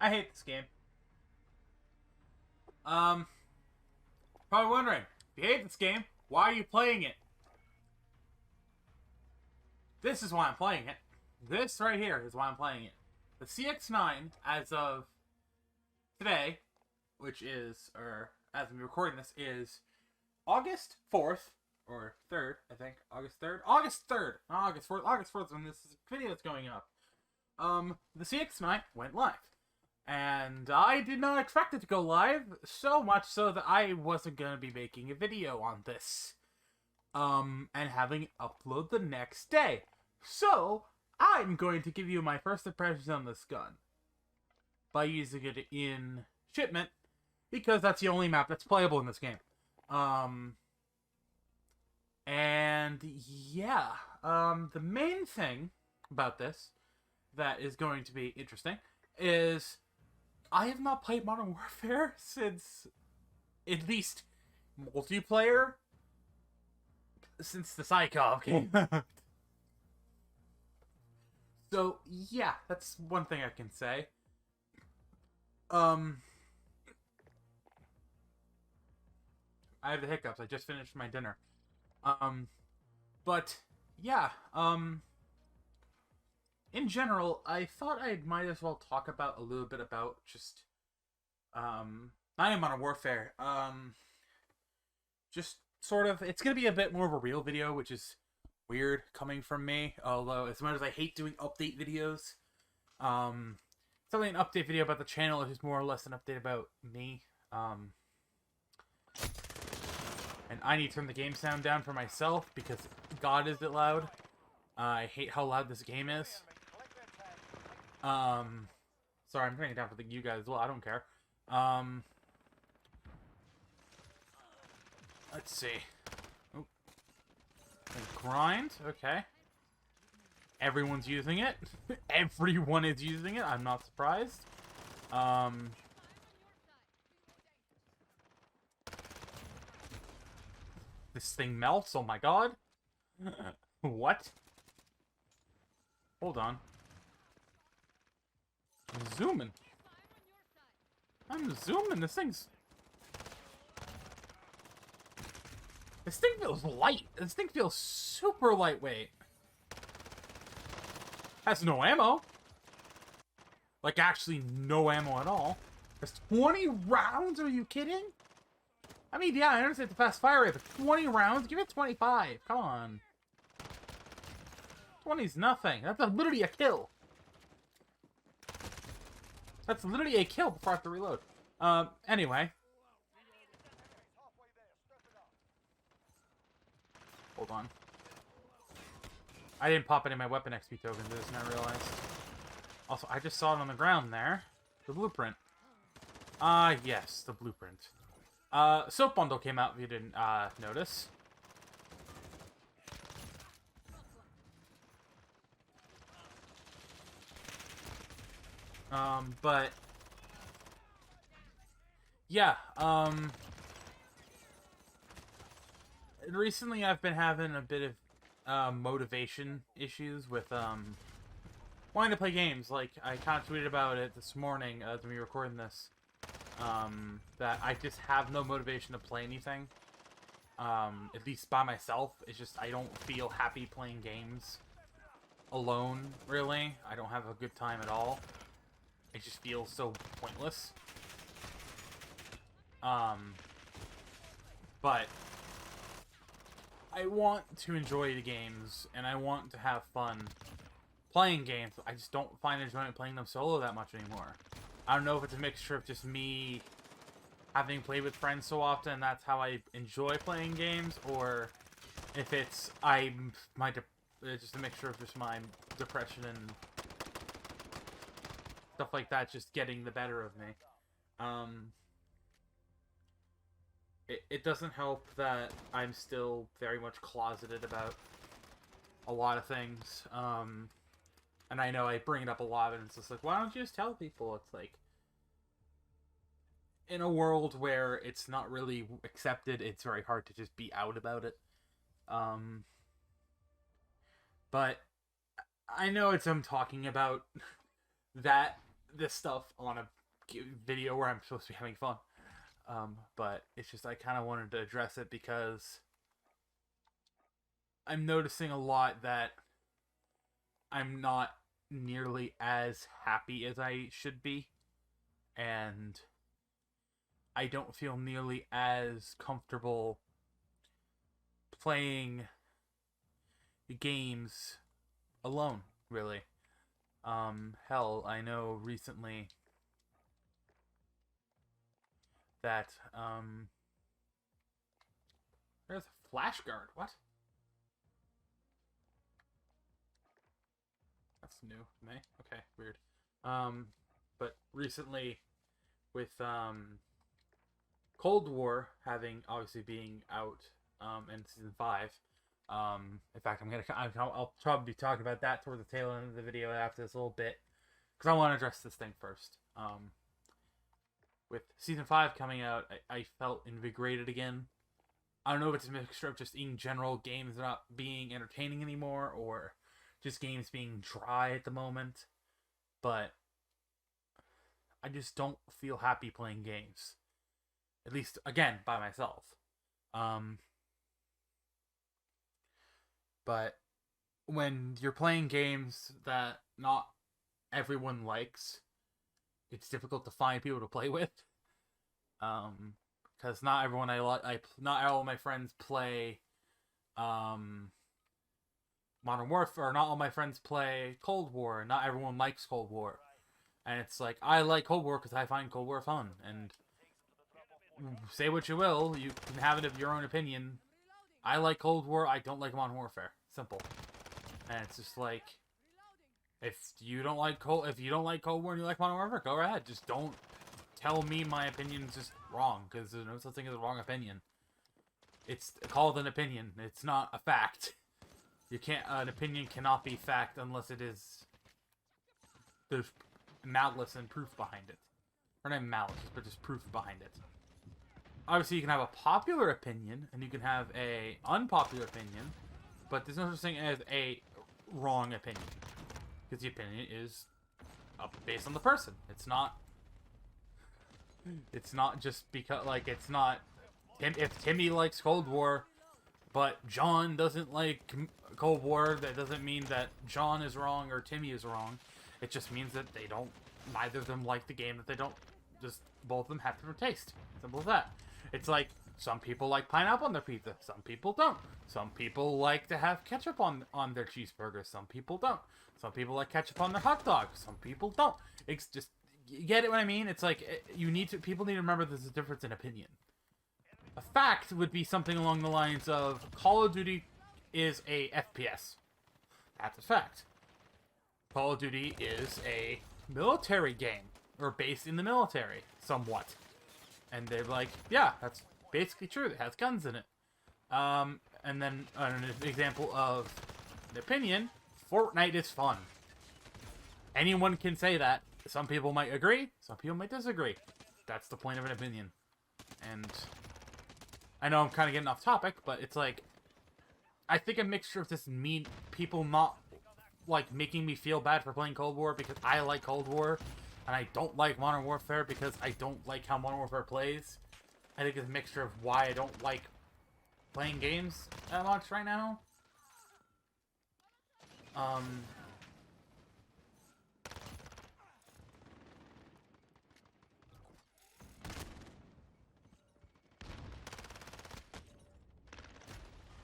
I hate this game. Probably wondering, if you hate this game, why are you playing it? This is why I'm playing it. This right here is why I'm playing it. The Cx9, as of today, which is, or as I'm recording this, is August 4th, or 3rd, I think. August 3rd? August 3rd! Not August 4th. August 4th is when this video is going up. The Cx9 went live. And I did not expect it to go live, so much so that I wasn't going to be making a video on this. And having it upload the next day. So, I'm going to give you my first impressions on this gun. By using it in Shipment, because that's the only map that's playable in this game. And yeah, the main thing about this that is going to be interesting is I have not played Modern Warfare since at least multiplayer since the Aika came out. So yeah, that's one thing I can say. I have the hiccups. I just finished my dinner. But yeah, in general, I thought I might as well talk about a little bit about just I am Modern Warfare. Just sort of, it's gonna be a bit more of a real video, which is weird coming from me. Although, as much as I hate doing update videos, it's only an update video about the channel. It's just more or less an update about me. And I need to turn the game sound down for myself because God is it loud. I hate how loud this game is. Sorry, I'm turning it down for you guys as well. I don't care. Let's see. Oh. Grind. Okay. Everyone's using it. Everyone is using it. I'm not surprised. This thing melts. Oh my god. What? Hold on. I'm zooming. I'm zooming. This thing feels light. This thing feels super lightweight. Has no ammo. Like, actually no ammo at all. There's 20 rounds? Are you kidding? I mean, yeah, I understand the fast fire rate, but 20 rounds? Give it 25. Come on. 20's nothing. That's literally a kill. That's literally a kill before I have to reload. Anyway. Hold on. I didn't pop any of my weapon XP tokens, I just now realized. Also, I just saw it on the ground there. The blueprint. Yes, the blueprint. Soap Bundle came out if you didn't, notice. But... yeah, recently I've been having a bit of, motivation issues with, wanting to play games. Like, I kind of tweeted about it this morning, as we recording this. That I just have no motivation to play anything. At least by myself. It's just, I don't feel happy playing games alone, really. I don't have a good time at all. It just feels so pointless. But I want to enjoy the games, and I want to have fun playing games. I just don't find enjoyment playing them solo that much anymore. I don't know if it's a mixture of just me having played with friends so often, that's how I enjoy playing games, or if it's just a mixture of just my depression and stuff like that just getting the better of me. It doesn't help that I'm still very much closeted about a lot of things. And I know I bring it up a lot, and it's just like, why don't you just tell people? It's like, in a world where it's not really accepted, it's very hard to just be out about it. But I know I'm talking about that this stuff on a video where I'm supposed to be having fun. But it's just I kind of wanted to address it because I'm noticing a lot that I'm not nearly as happy as I should be, and I don't feel nearly as comfortable playing games alone, really. Hell, I know recently that, there's a flash guard. What? That's new to me. Okay, weird. But recently with, Cold War having obviously being out, in season 5. In fact, I'll probably be talking about that toward the tail end of the video after this a little bit, because I want to address this thing first. With season 5 coming out, I felt invigorated again. I don't know if it's a mixture of just in general games not being entertaining anymore, or just games being dry at the moment, but I just don't feel happy playing games. At least, again, by myself. But when you're playing games that not everyone likes, it's difficult to find people to play with. Because not everyone not all my friends play, Modern Warfare. Not all my friends play Cold War. Not everyone likes Cold War. And it's like, I like Cold War because I find Cold War fun. And say what you will, you can have it of your own opinion. I like Cold War, I don't like Modern Warfare. Simple. And it's just like, if you don't like Cold War and you like Modern Warfare, go ahead. Just don't tell me my opinion's just wrong, because there's no such thing as a wrong opinion. It's called an opinion. It's not a fact. An opinion cannot be fact unless there's malice and proof behind it. Or not malice, but just proof behind it. Obviously, you can have a popular opinion, and you can have a unpopular opinion, but there's no such thing as a wrong opinion. Because the opinion is based on the person. It's not just because, like, it's not... If Timmy likes Cold War, but John doesn't like Cold War, that doesn't mean that John is wrong or Timmy is wrong. It just means that neither of them like the game, that they don't... Just, both of them have different taste. Simple as that. It's like, some people like pineapple on their pizza. Some people don't. Some people like to have ketchup on their cheeseburger. Some people don't. Some people like ketchup on their hot dog. Some people don't. It's just, you get it what I mean? It's like, people need to remember there's a difference in opinion. A fact would be something along the lines of, Call of Duty is a FPS. That's a fact. Call of Duty is a military game, or based in the military, somewhat. And they're like, yeah, that's basically true. It has guns in it. And then an example of an opinion, Fortnite is fun. Anyone can say that. Some people might agree. Some people might disagree. That's the point of an opinion. And I know I'm kind of getting off topic, but it's like, I think a mixture of this people not, like, making me feel bad for playing Cold War because I like Cold War, and I don't like Modern Warfare because I don't like how Modern Warfare plays. I think it's a mixture of why I don't like playing games that much right now.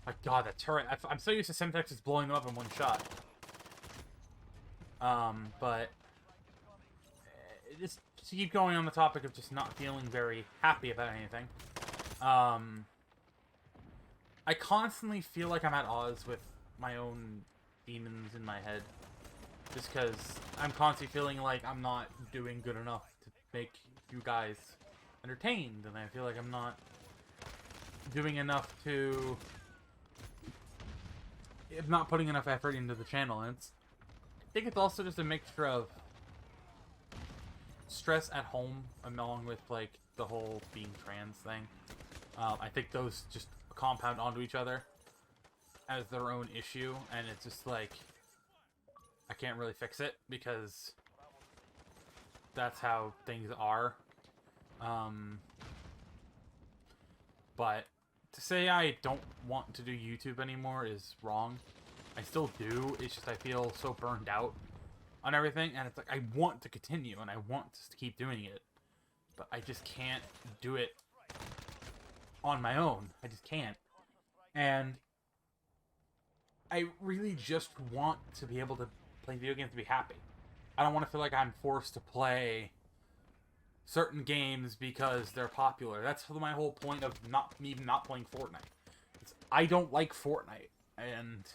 My god, that turret. I'm so used to Semtex just blowing them up in one shot. But just to keep going on the topic of just not feeling very happy about anything. I constantly feel like I'm at odds with my own demons in my head. Just because I'm constantly feeling like I'm not doing good enough to make you guys entertained. And I feel like I'm not doing enough to... I'm not putting enough effort into the channel. And I think it's also just a mixture of stress at home along with, like, the whole being trans thing. I think those just compound onto each other as their own issue, and it's just like, I can't really fix it because that's how things are. But to say I don't want to do YouTube anymore is wrong. I still do. It's just I feel so burned out on everything, and it's like I want to continue and I want to keep doing it, but I just can't do it on my own. I just can't. And I really just want to be able to play video games to be happy. I don't want to feel like I'm forced to play certain games because they're popular. That's my whole point of me not playing Fortnite. I don't like Fortnite, and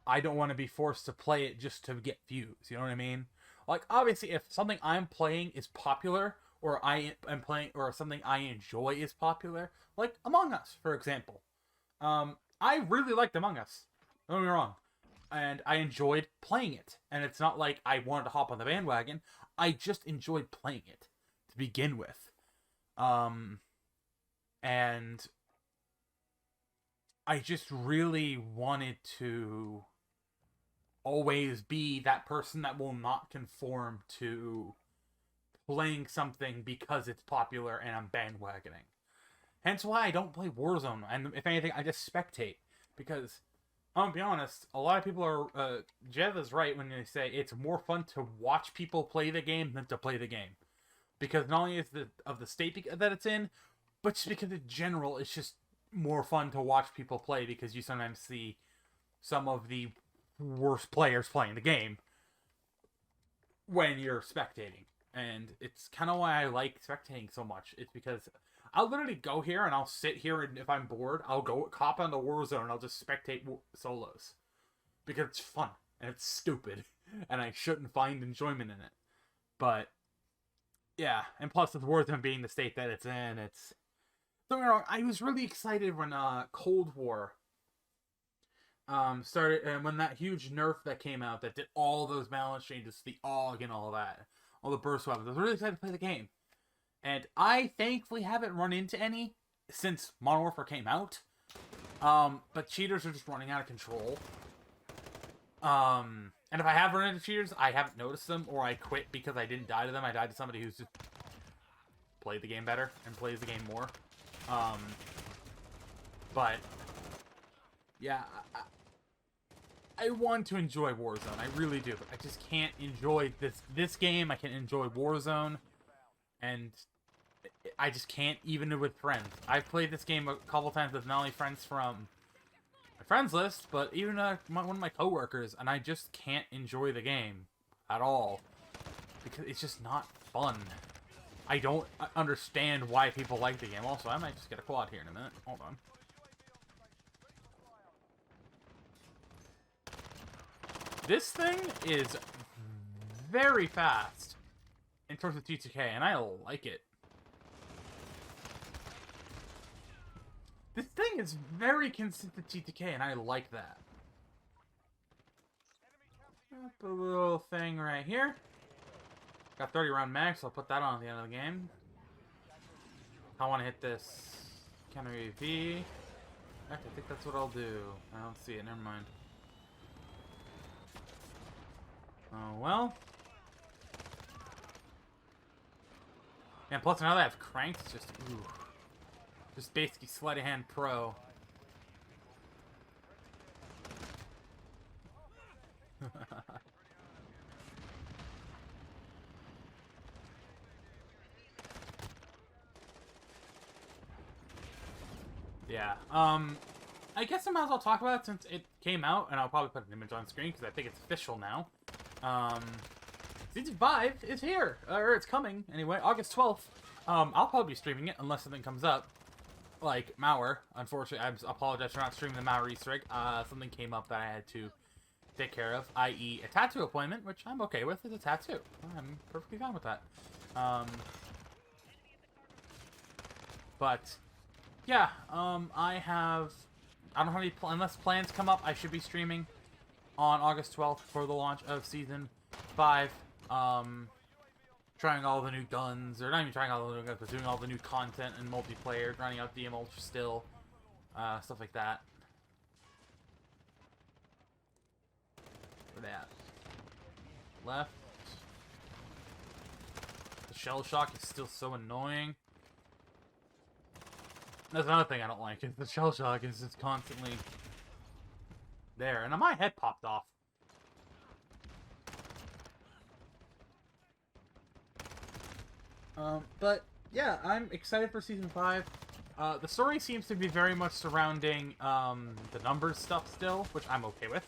I don't want to be forced to play it just to get views. You know what I mean? Like, obviously, if something I'm playing is popular, or I am playing, or something I enjoy is popular, like Among Us, for example. I really liked Among Us. Don't get me wrong. And I enjoyed playing it. And it's not like I wanted to hop on the bandwagon. I just enjoyed playing it to begin with. And I just really wanted to always be that person that will not conform to playing something because it's popular and I'm bandwagoning. Hence why I don't play Warzone. And if anything, I just spectate. Because, I'm gonna be honest, a lot of people are... Jeff is right when they say it's more fun to watch people play the game than to play the game. Because not only is of the state that it's in, but just because in general, it's just more fun to watch people play because you sometimes see some of the worst players playing the game when you're spectating. And it's kind of why I like spectating so much. It's because I'll literally go here and I'll sit here, and if I'm bored, I'll go cop on the Warzone and I'll just spectate solos. Because it's fun and it's stupid and I shouldn't find enjoyment in it. But yeah, and plus with Warzone being the state that it's in, it's... Don't get me wrong, I was really excited when Cold War started, and when that huge nerf that came out that did all those balance changes, the AUG and all that, all the burst weapons. I was really excited to play the game. And I thankfully haven't run into any since Modern Warfare came out. But cheaters are just running out of control. And if I have run into cheaters, I haven't noticed them, or I quit because I didn't die to them. I died to somebody who's just played the game better and plays the game more. But yeah, I want to enjoy Warzone. I really do. But I just can't enjoy this game. I can enjoy Warzone, and I just can't, even with friends. I've played this game a couple times with not only friends from my friends list, but even one of my coworkers, and I just can't enjoy the game at all because it's just not fun. I don't understand why people like the game. Also, I might just get a quad here in a minute. Hold on. This thing is very fast in terms of T2K, and I like it. This thing is very consistent T2K, and I like that. Put a little thing right here. Got 30 round max, so I'll put that on at the end of the game. I want to hit this counter AV. In fact, I think that's what I'll do. I don't see it, never mind. Oh, well. And plus, now that I have cranked, it's just, ooh. Just basically sleight of hand pro. Yeah, I guess I might as well talk about it since it came out, and I'll probably put an image on screen because I think it's official now. Season 5 is here, or it's coming, anyway, August 12th. I'll probably be streaming it unless something comes up, like Mauer. Unfortunately, I apologize for not streaming the Mauer Easter egg. Something came up that I had to take care of, i.e. a tattoo appointment, which I'm okay with. It's a tattoo. I'm perfectly fine with that. But yeah, I don't have any unless plans come up, I should be streaming on August 12th for the launch of Season 5. Trying all the new guns, or not even trying all the new guns, but doing all the new content and multiplayer, grinding out DM Ultra still, stuff like that. Where they at? Left. shell shock is still so annoying. That's another thing I don't like, is the shell shock is just constantly there. And my head popped off. But yeah, I'm excited for Season 5. The story seems to be very much surrounding the numbers stuff still, which I'm okay with.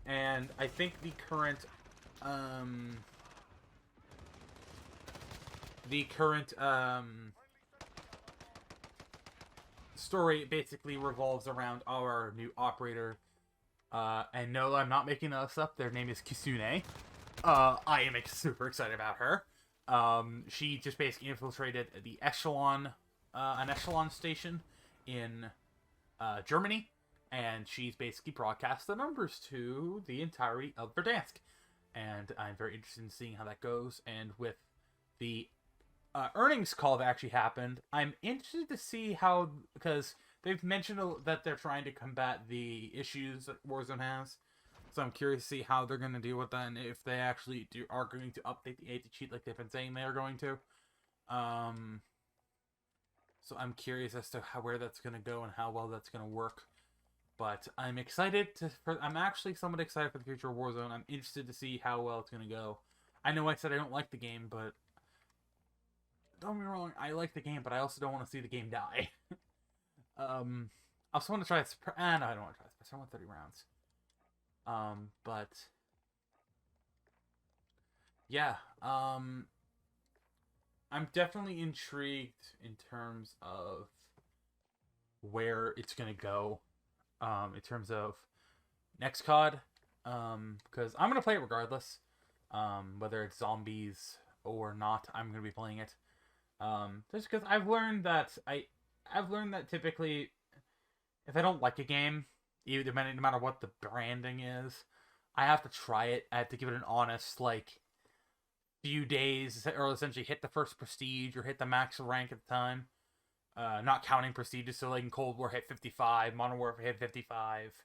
And I think the current story basically revolves around our new operator. And no, I'm not making this up. Their name is Kitsune. I am super excited about her. She just basically infiltrated the Echelon, an Echelon station in Germany, and she's basically broadcast the numbers to the entirety of Verdansk. And I'm very interested in seeing how that goes. And with the earnings call that actually happened, I'm interested to see how, because they've mentioned that they're trying to combat the issues that Warzone has. So I'm curious to see how they're going to deal with that, and if they actually are going to update the anti-cheat like they've been saying they are going to. So I'm curious as to where that's going to go and how well that's going to work. But I'm excited I'm actually somewhat excited for the future of Warzone. I'm interested to see how well it's going to go. I know I said I don't like the game, but don't get me wrong, I like the game, but I also don't want to see the game die. I also want to try this. No, I don't want to try this. I want 30 rounds. But yeah, I'm definitely intrigued in terms of where it's gonna go. In terms of next COD, because I'm gonna play it regardless, whether it's zombies or not. I'm gonna be playing it, just because I've learned that typically, if I don't like a game, no matter what the branding is, I have to try it. I have to give it an honest, few days, or essentially hit the first prestige, or hit the max rank at the time. Not counting prestiges, so in Cold War hit 55, Modern Warfare hit 55.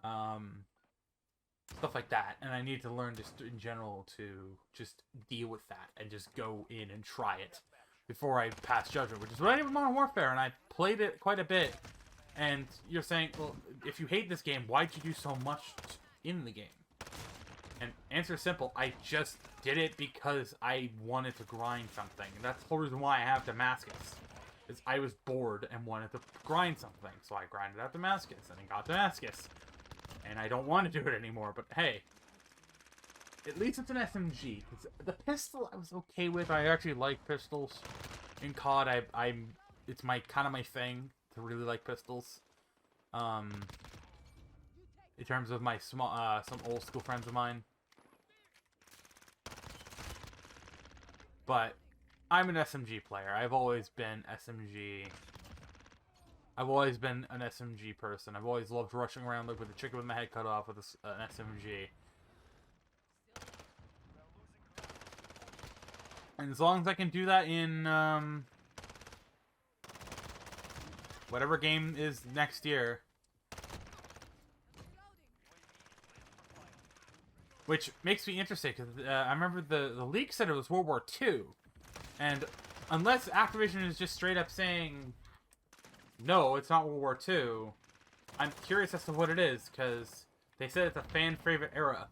Stuff like that. And I need to learn just in general to just deal with that, and just go in and try it before I pass judgment, which is what I did with Modern Warfare, and I played it quite a bit. And you're saying, well, if you hate this game, why'd you do so much in the game? And answer is simple. I just did it because I wanted to grind something. And that's the whole reason why I have Damascus. Is I was bored and wanted to grind something. So I grinded out Damascus and then got Damascus. And I don't want to do it anymore, but hey. At least it's an SMG. The pistol I was okay with. I actually like pistols. In COD, it's kind of my thing to really like pistols. In terms of my some old school friends of mine. But I'm an SMG player. I've always been SMG. I've always been an SMG person. I've always loved rushing around with a chicken with my head cut off with an SMG. And as long as I can do that in whatever game is next year. Which makes me interested, because I remember the leak said it was World War II. And unless Activision is just straight up saying, no, it's not World War II, I'm curious as to what it is, because they said it's a fan favorite era.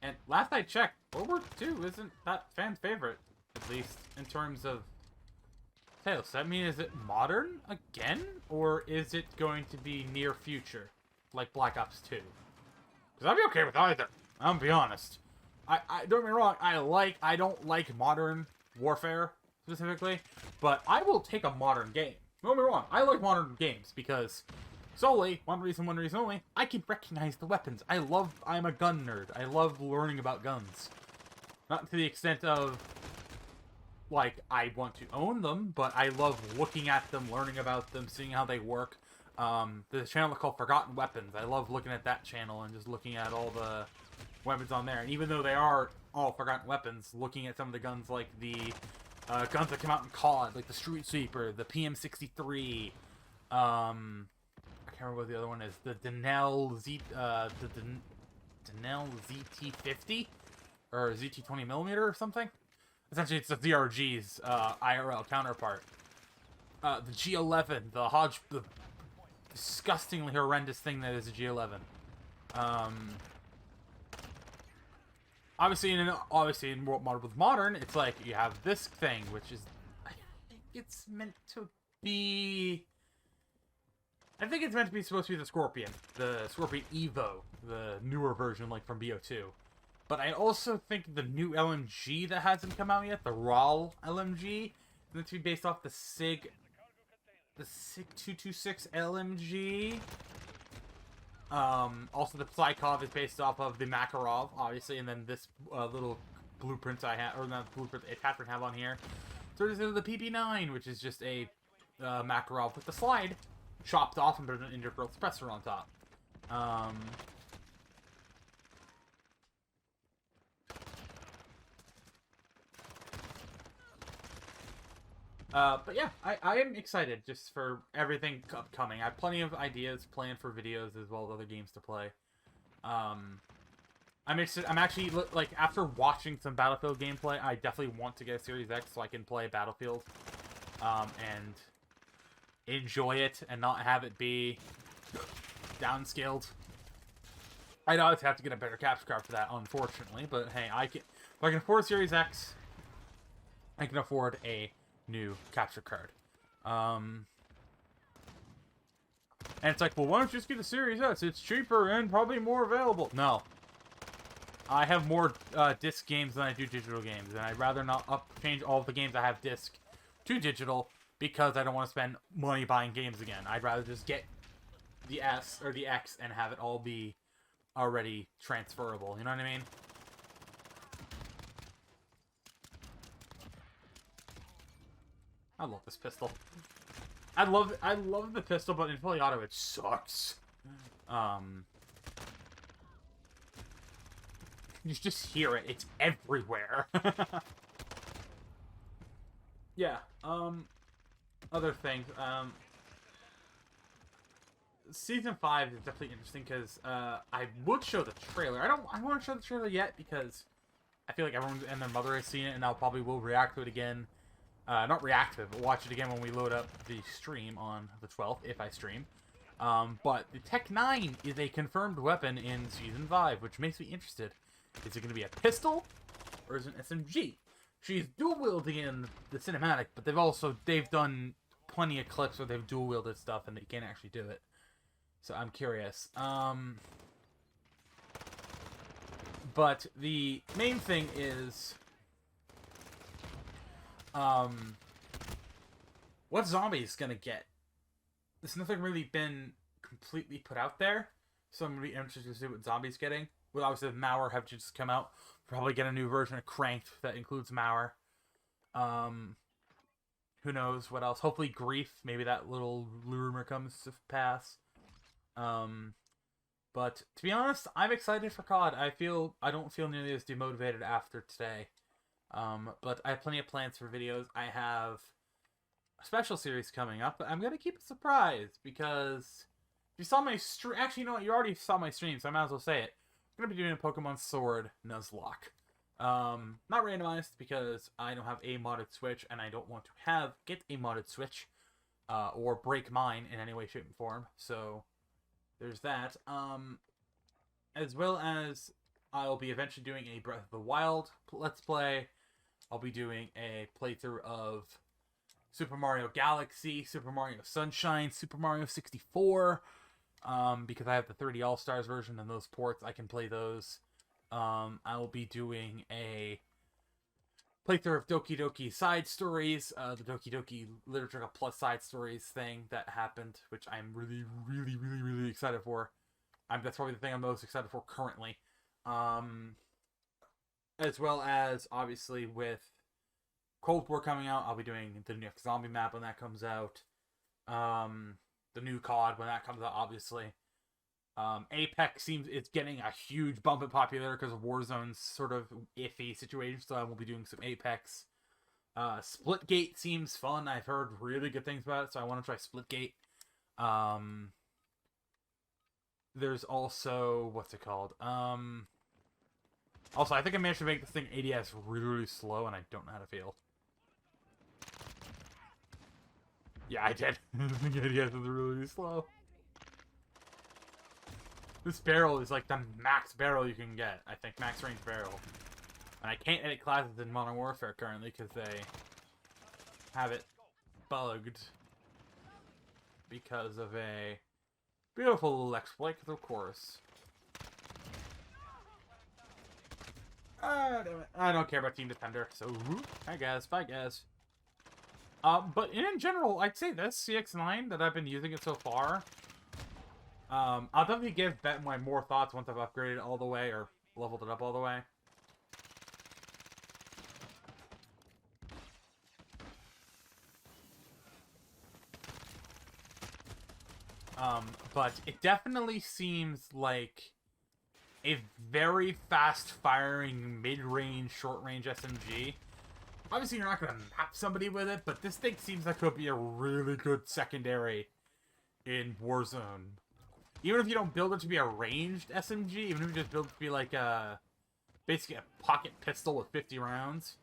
And last I checked, World War II isn't that fan favorite, at least in terms of tales. So that mean, is it modern again, or is it going to be near future, like Black Ops 2? Because I'd be okay with either. I'm gonna be honest. I don't get me wrong, I don't like modern warfare, specifically, but I will take a modern game. Don't get me wrong, I like modern games, because solely, one reason only, I can recognize the weapons. I'm a gun nerd. I love learning about guns. Not to the extent of, I want to own them, but I love looking at them, learning about them, seeing how they work. There's a channel called Forgotten Weapons. I love looking at that channel and just looking at all the weapons on there. And even though they are all Forgotten Weapons, looking at some of the guns like the guns that come out in COD, like the Street Sweeper, the PM63, I can't remember what the other one is, the Denel ZT50 or ZT 20mm or something. Essentially, it's the ZRG's IRL counterpart. The G11, the disgustingly horrendous thing that is a G11. Obviously in with modern, it's like you have this thing, which is, I think it's meant to be. I think it's meant to be supposed to be the Scorpion Evo, the newer version, like from BO2. But I also think the new LMG that hasn't come out yet, the RAL LMG, is meant to be based off the SIG 226 LMG. Also the Psykov is based off of the Makarov, obviously, and then this little blueprint I have, or not blueprint, attachment I have on here. So there's the PP9, which is just a Makarov with the slide chopped off and put an integral suppressor on top. But yeah, I am excited just for everything upcoming. I have plenty of ideas planned for videos as well as other games to play. I'm interested. I'm actually, like, after watching some Battlefield gameplay, I definitely want to get a Series X so I can play Battlefield and enjoy it and not have it be downscaled. I'd always have to get a better capture card for that, unfortunately. But hey, if I can afford a Series X, I can afford a new capture card. And it's like, well, why don't you just get the Series S? It's cheaper and probably more available. No. I have more disc games than I do digital games, and I'd rather not change all of the games I have disc to digital because I don't want to spend money buying games again. I'd rather just get the S or the X and have it all be already transferable. You know what I mean? I love this pistol. I love the pistol, but in fully auto it sucks. You just hear it. It's everywhere. Yeah. Other things. Season 5 is definitely interesting because I would show the trailer. I don't want to show the trailer yet because I feel like everyone and their mother has seen it, and I probably will react to it again. Not react to it, but watch it again when we load up the stream on the 12th, if I stream. But the Cx9 is a confirmed weapon in Season 5, which makes me interested. Is it going to be a pistol, or is it an SMG? She's dual-wielding in the cinematic, but they've done plenty of clips where they've dual-wielded stuff, and they can't actually do it. So I'm curious. But the main thing is... what zombies gonna get? There's nothing really been completely put out there, so I'm gonna be interested to see what zombies getting. Well, obviously, Mauer have just come out. Probably get a new version of Cranked that includes Mauer. Who knows what else? Hopefully, Grief. Maybe that little rumor comes to pass. But to be honest, I'm excited for COD. I don't feel nearly as demotivated after today. But I have plenty of plans for videos. I have a special series coming up, but I'm going to keep it a surprise because if you saw my stream... Actually, you know what? You already saw my stream, so I might as well say it. I'm going to be doing a Pokemon Sword Nuzlocke. Not randomized because I don't have a modded Switch, and I don't want to get a modded Switch, or break mine in any way, shape, and form. So, there's that. As well as I'll be eventually doing a Breath of the Wild Let's Play. I'll be doing a playthrough of Super Mario Galaxy, Super Mario Sunshine, Super Mario 64, because I have the 30 All-Stars version and those ports, I can play those. I will be doing a playthrough of Doki Doki Side Stories, the Doki Doki Literature Plus Side Stories thing that happened, which I'm really, really, really, really excited for. That's probably the thing I'm most excited for currently. As well as, obviously, with Cold War coming out, I'll be doing the next zombie map when that comes out. The new COD when that comes out, obviously. Apex it's getting a huge bump in popularity because of Warzone's sort of iffy situation, so I will be doing some Apex. Splitgate seems fun. I've heard really good things about it, so I want to try Splitgate. There's also, what's it called? Also, I think I managed to make this thing ADS really, really slow, and I don't know how to feel. Yeah, I did. I think ADS is really, really slow. This barrel is like the max barrel you can get. I think max range barrel. And I can't edit classes in Modern Warfare currently because they have it bugged because of a beautiful little exploit, of course. Damn it. I don't care about Team Defender, so I guess, bye guys. But in general, I'd say this Cx9 that I've been using it so far. I'll definitely give Bet my more thoughts once I've upgraded it all the way or leveled it up all the way. But it definitely seems like a very fast-firing, mid-range, short-range SMG. Obviously, you're not going to map somebody with it, but this thing seems like it could be a really good secondary in Warzone. Even if you don't build it to be a ranged SMG, even if you just build it to be like a... basically a pocket pistol with 50 rounds.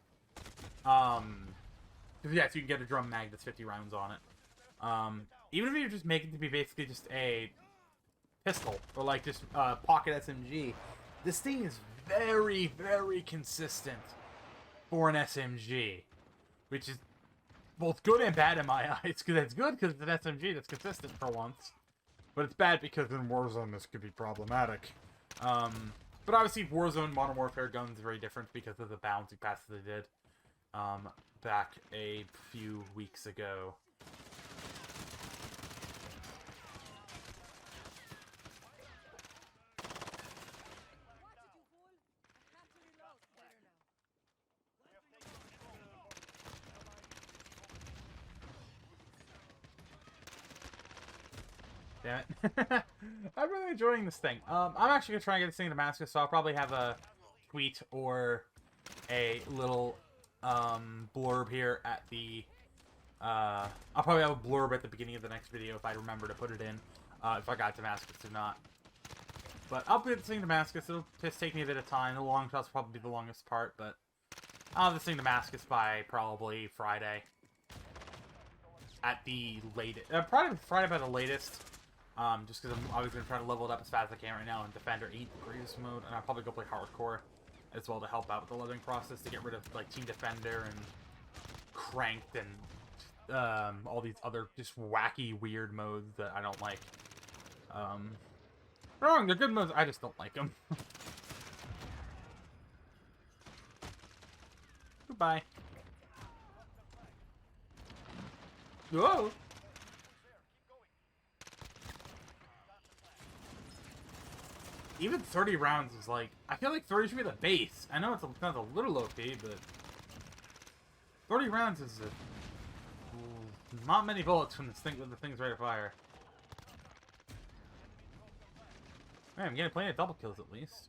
Because, yeah, so you can get a drum mag that's 50 rounds on it. Even if you just make it to be basically just a pistol, or like just pocket SMG, this thing is very, very consistent for an SMG, which is both good and bad in my eyes. Because it's good because it's an SMG that's consistent for once, but it's bad because in Warzone this could be problematic. But obviously Warzone Modern Warfare guns are very different because of the bounty passes they did back a few weeks ago. Damn it. I'm really enjoying this thing. I'm actually going to try and get this thing in Damascus, so I'll probably have a tweet or a little blurb here at the... I'll probably have a blurb at the beginning of the next video if I remember to put it in, if I got Damascus or not. But I'll put this thing in Damascus. It'll just take me a bit of time. The long shots will probably be the longest part, but I'll have this thing in Damascus by probably Friday. At the latest. Probably Friday by the latest. Just because I'm obviously going to try to level it up as fast as I can right now in Defender 8 Greatest mode, and I'll probably go play Hardcore as well to help out with the leveling process to get rid of like Team Defender and Cranked and all these other just wacky weird modes that I don't like. Wrong, they're good modes, I just don't like them. Goodbye. Whoa! Even 30 rounds is like... I feel like 30 should be the base. I know it's kind of a little OP, but... 30 rounds is not many bullets when the thing's ready to fire. Man, I'm getting plenty of double kills at least.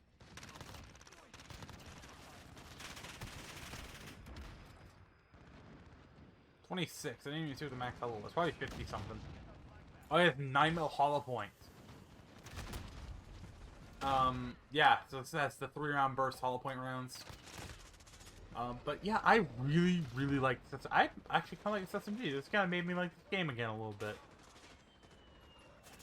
$26. I didn't even see what the max level was. Probably 50 something. Oh, it has 9 mil hollow point. Yeah, so that's the 3-round burst hollow point rounds. But yeah, I really, really like this. I actually kind of like this SMG. This kind of made me like this game again a little bit.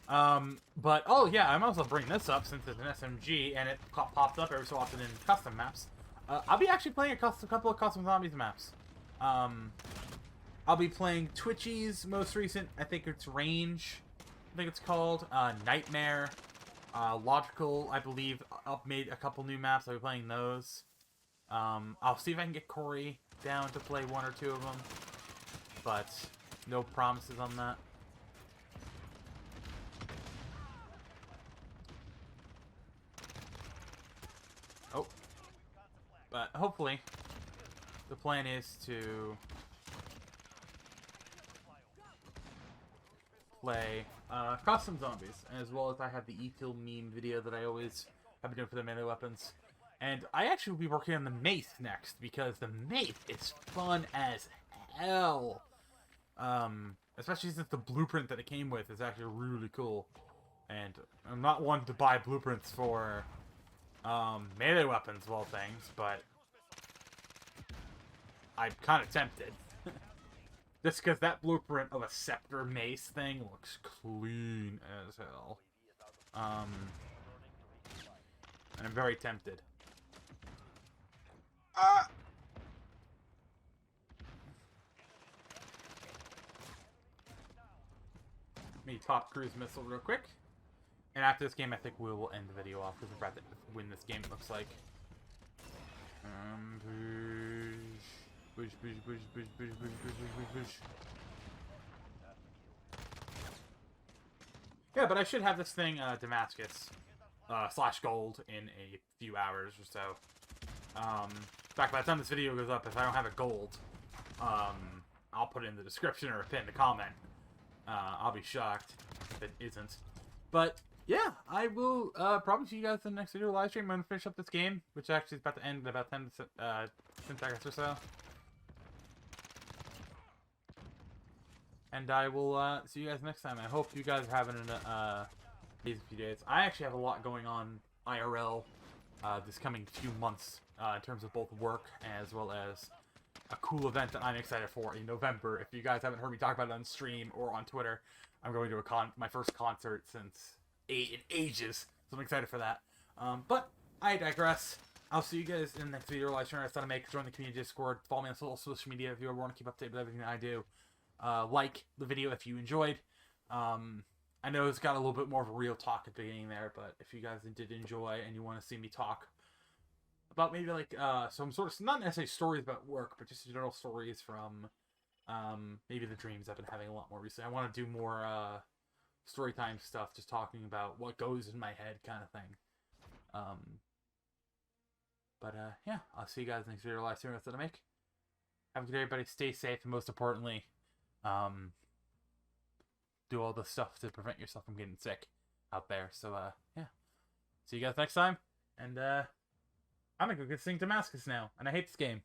But, oh yeah, I'm also bringing this up since it's an SMG and it pops up every so often in custom maps. I'll be actually playing a couple of custom zombies maps. I'll be playing Twitchy's most recent, I think it's Range, I think it's called, Nightmare, Logical, I believe, made a couple new maps, I'll be playing those. I'll see if I can get Corey down to play 1 or 2 of them, but no promises on that. Oh. But hopefully, the plan is to play custom zombies, as well as I have the E-Kill meme video that I always have been doing for the melee weapons. And I actually will be working on the Mace next, because the Mace is fun as hell. Especially since the blueprint that it came with is actually really cool. And I'm not one to buy blueprints for melee weapons of all things, but I'm kind of tempted. Just because that blueprint of a scepter mace thing looks clean as hell. And I'm very tempted. Me top cruise missile real quick. And after this game, I think we will end the video off because we're about to win this game, it looks like. Push. Yeah, but I should have this thing, Damascus, / gold in a few hours or so. In fact, by the time this video goes up, if I don't have it gold, I'll put it in the description or pin the comment. I'll be shocked if it isn't. But, yeah, I will probably see you guys in the next video live stream. I'm going to finish up this game, which actually is about to end in about 10 seconds or so. And I will see you guys next time. I hope you guys are having these few days. I actually have a lot going on IRL this coming few months in terms of both work as well as a cool event that I'm excited for in November. If you guys haven't heard me talk about it on stream or on Twitter, I'm going to my first concert since in ages, so I'm excited for that. But I digress. I'll see you guys in the next video live stream. I to make join the community Discord, follow me on social media if you ever want to keep updated with everything that I do. Like the video if you enjoyed. I know it's got a little bit more of a real talk at the beginning there, but if you guys did enjoy and you want to see me talk about maybe like some sort of, not necessarily stories about work, but just general stories from maybe the dreams I've been having a lot more recently. I want to do more story time stuff, just talking about what goes in my head kind of thing. But yeah, I'll see you guys next video live stream that I make. Have a good day, everybody. Stay safe, and most importantly, do all the stuff to prevent yourself from getting sick out there. So yeah, see you guys next time. And I'm gonna go get sing Damascus now, and I hate this game.